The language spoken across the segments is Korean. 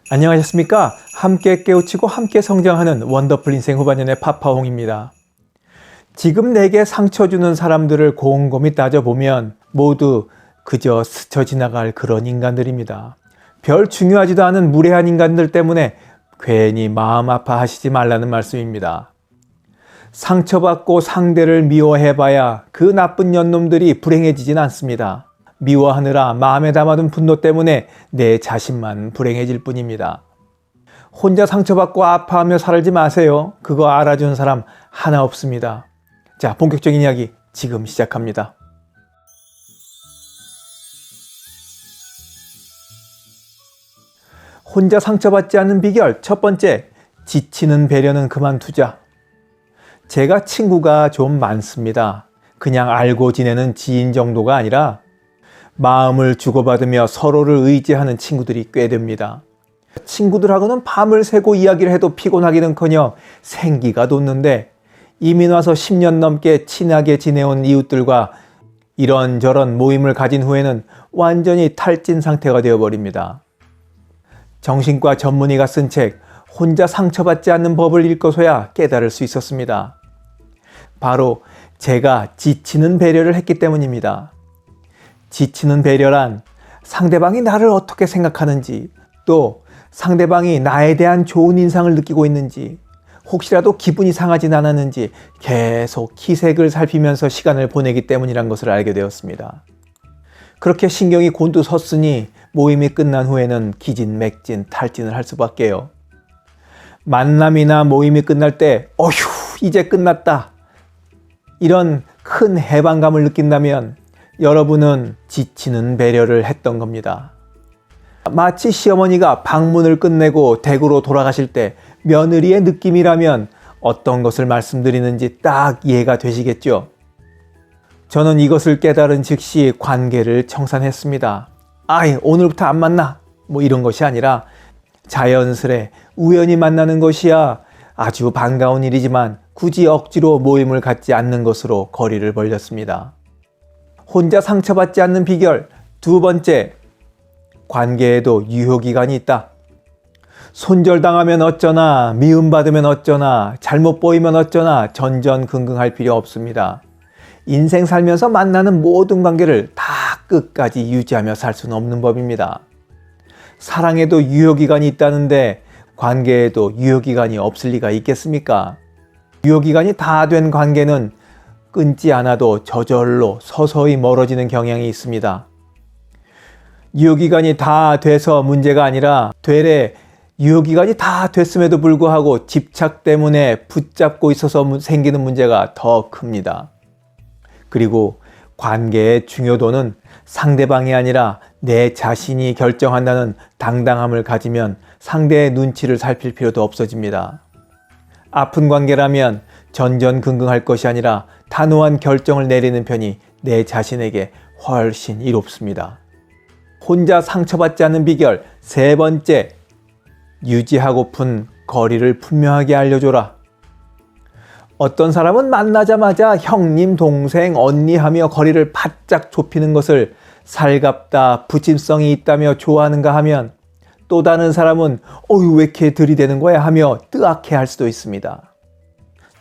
안녕하셨습니까? 함께 깨우치고 함께 성장하는 원더풀 인생 후반년의 파파홍입니다. 지금 내게 상처 주는 사람들을 곰곰이 따져보면 모두 그저 스쳐 지나갈 그런 인간들입니다. 별 중요하지도 않은 무례한 인간들 때문에 괜히 마음 아파하시지 말라는 말씀입니다. 상처받고 상대를 미워해봐야 그 나쁜 년놈들이 불행해지진 않습니다. 미워하느라 마음에 담아둔 분노 때문에 내 자신만 불행해질 뿐입니다. 혼자 상처받고 아파하며 살지 마세요. 그거 알아주는 사람 하나 없습니다. 자, 본격적인 이야기 지금 시작합니다. 혼자 상처받지 않는 비결 첫 번째, 지치는 배려는 그만두자. 제가 친구가 좀 많습니다. 그냥 알고 지내는 지인 정도가 아니라 마음을 주고받으며 서로를 의지하는 친구들이 꽤 됩니다. 친구들하고는 밤을 새고 이야기를 해도 피곤하기는커녕 생기가 돋는데 이민 와서 10년 넘게 친하게 지내온 이웃들과 이런저런 모임을 가진 후에는 완전히 탈진 상태가 되어버립니다. 정신과 전문의가 쓴 책 혼자 상처받지 않는 법을 읽고서야 깨달을 수 있었습니다. 바로 제가 지치는 배려를 했기 때문입니다. 지치는 배려란 상대방이 나를 어떻게 생각하는지, 또 상대방이 나에 대한 좋은 인상을 느끼고 있는지, 혹시라도 기분이 상하진 않았는지 계속 기색을 살피면서 시간을 보내기 때문이란 것을 알게 되었습니다. 그렇게 신경이 곤두섰으니 모임이 끝난 후에는 기진맥진 탈진을 할 수밖에요. 만남이나 모임이 끝날 때 어휴 이제 끝났다, 이런 큰 해방감을 느낀다면 여러분은 지치는 배려를 했던 겁니다. 마치 시어머니가 방문을 끝내고 댁으로 돌아가실 때 며느리의 느낌이라면 어떤 것을 말씀드리는지 딱 이해가 되시겠죠? 저는 이것을 깨달은 즉시 관계를 청산했습니다. 아이 오늘부터 안 만나, 뭐 이런 것이 아니라 자연스레 우연히 만나는 것이야 아주 반가운 일이지만 굳이 억지로 모임을 갖지 않는 것으로 거리를 벌렸습니다. 혼자 상처받지 않는 비결 두 번째, 관계에도 유효기간이 있다. 손절당하면 어쩌나, 미움받으면 어쩌나, 잘못 보이면 어쩌나 전전긍긍할 필요 없습니다. 인생 살면서 만나는 모든 관계를 다 끝까지 유지하며 살 수는 없는 법입니다. 사랑에도 유효기간이 있다는데 관계에도 유효기간이 없을 리가 있겠습니까? 유효기간이 다 된 관계는 끊지 않아도 저절로 서서히 멀어지는 경향이 있습니다. 유효기간이 다 돼서 문제가 아니라 되레 유효기간이 다 됐음에도 불구하고 집착 때문에 붙잡고 있어서 생기는 문제가 더 큽니다. 그리고 관계의 중요도는 상대방이 아니라 내 자신이 결정한다는 당당함을 가지면 상대의 눈치를 살필 필요도 없어집니다. 아픈 관계라면 전전긍긍할 것이 아니라 단호한 결정을 내리는 편이 내 자신에게 훨씬 이롭습니다. 혼자 상처받지 않는 비결 세 번째, 유지하고픈 거리를 분명하게 알려줘라. 어떤 사람은 만나자마자 형님, 동생, 언니 하며 거리를 바짝 좁히는 것을 살갑다, 부침성이 있다며 좋아하는가 하면 또 다른 사람은 어휴 왜 이렇게 들이대는 거야 하며 뜨악해 할 수도 있습니다.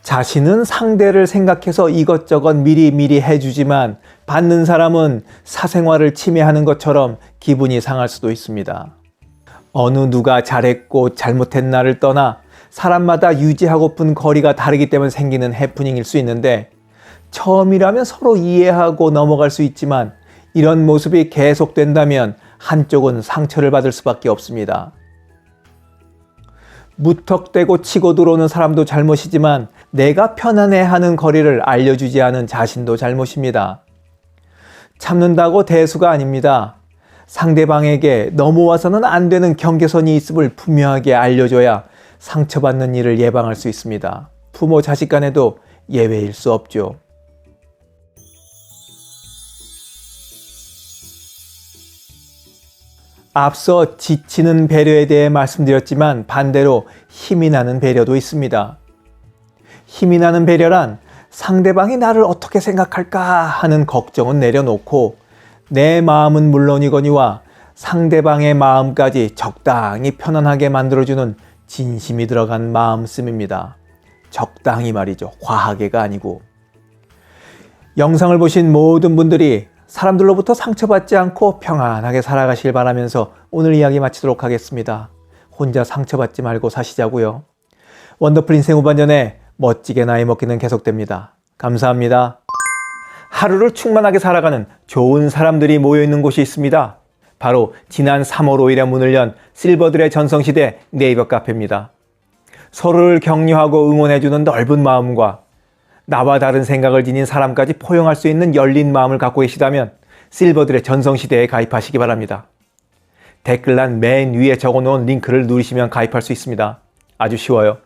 자신은 상대를 생각해서 이것저것 미리미리 해주지만 받는 사람은 사생활을 침해하는 것처럼 기분이 상할 수도 있습니다. 어느 누가 잘했고 잘못했나를 떠나 사람마다 유지하고픈 거리가 다르기 때문에 생기는 해프닝일 수 있는데 처음이라면 서로 이해하고 넘어갈 수 있지만 이런 모습이 계속된다면 한쪽은 상처를 받을 수밖에 없습니다. 무턱대고 치고 들어오는 사람도 잘못이지만 내가 편안해하는 거리를 알려주지 않은 자신도 잘못입니다. 참는다고 대수가 아닙니다. 상대방에게 넘어와서는 안 되는 경계선이 있음을 분명하게 알려줘야 상처받는 일을 예방할 수 있습니다. 부모 자식 간에도 예외일 수 없죠. 앞서 지치는 배려에 대해 말씀드렸지만 반대로 힘이 나는 배려도 있습니다. 힘이 나는 배려란 상대방이 나를 어떻게 생각할까 하는 걱정은 내려놓고 내 마음은 물론이거니와 상대방의 마음까지 적당히 편안하게 만들어주는 진심이 들어간 마음씀입니다. 적당히 말이죠. 과하게가 아니고. 영상을 보신 모든 분들이 사람들로부터 상처받지 않고 평안하게 살아가길 바라면서 오늘 이야기 마치도록 하겠습니다. 혼자 상처받지 말고 사시자고요. 원더풀 인생 후반전에 멋지게 나이 먹기는 계속됩니다. 감사합니다. 하루를 충만하게 살아가는 좋은 사람들이 모여있는 곳이 있습니다. 바로 지난 3월 5일에 문을 연 실버들의 전성시대 네이버 카페입니다. 서로를 격려하고 응원해주는 넓은 마음과 나와 다른 생각을 지닌 사람까지 포용할 수 있는 열린 마음을 갖고 계시다면 실버들의 전성시대에 가입하시기 바랍니다. 댓글란 맨 위에 적어놓은 링크를 누르시면 가입할 수 있습니다. 아주 쉬워요.